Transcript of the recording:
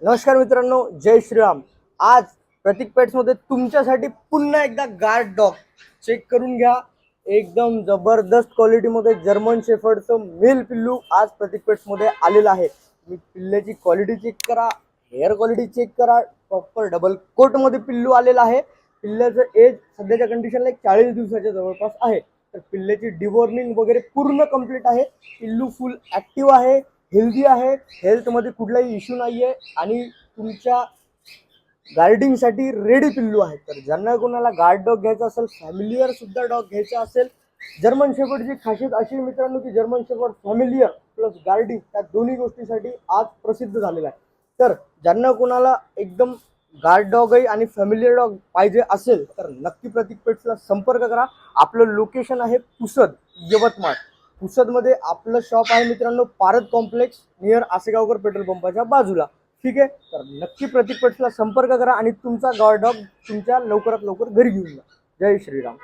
नमस्कार मित्रांनो, जय श्रीराम। आज प्रतीक पेट्स मध्ये तुमच्यासाठी पुन्हा एकदा गार्ड डॉग चेक करून घ्या। एकदम जबरदस्त क्वालिटी मध्ये जर्मन शेफर्डचं मेल पिल्लू आज प्रतीक पेट्स मध्ये आलेलं आहे। तुम्ही पिल्ल्याची क्वालिटी चेक करा, हेअर क्वालिटी चेक करा। प्रॉपर डबल कोट मध्ये पिल्लू आलेलं आहे। पिल्ल्याचं एज सध्याच्या कंडिशनला 40 दिवसाच्या जवळपास आहे। तर पिल्ल्याची डिवॉर्मिंग वगैरे पूर्ण कंप्लीट आहे। पिल्लू फुल ऍक्टिव्ह आहे, हेल्दी आहे, हेल्थ मध्ये कुठलाही इश्यू नाहीये आणि तुमच्या गार्डिंगसाठी रेडी पिल्लू आहे। तर ज्यांना कोणाला गार्ड डॉग घ्यायचा असेल, फॅमिलियर सुद्धा डॉग घ्यायचा असेल, जर्मन शेफर्डची खासियत अशी मित्रांनो की German shepherd familiar plus guarding या दोन्ही गोष्टीसाठी आज प्रसिद्ध झालेला आहे। तर ज्यांना कोणाला एकदम गार्ड डॉगही आणि फॅमिलियर डॉग पाहिजे असेल तर नक्की प्रतीक पेट्सला संपर्क करा। आपलं लोकेशन आहे पुसद, यवतमाळ। पुसदमध्ये आपलं शॉप आहे मित्रांनो, पारद कॉम्प्लेक्स नियर आसेगावकर पेट्रोल पंपाच्या बाजूला। ठीक आहे, तर नक्की प्रतीक पेट्सला संपर्क करा आणि तुमचा गार्ड डॉग तुमच्या लवकरात लवकर घरी घेऊन जा। जय श्रीराम।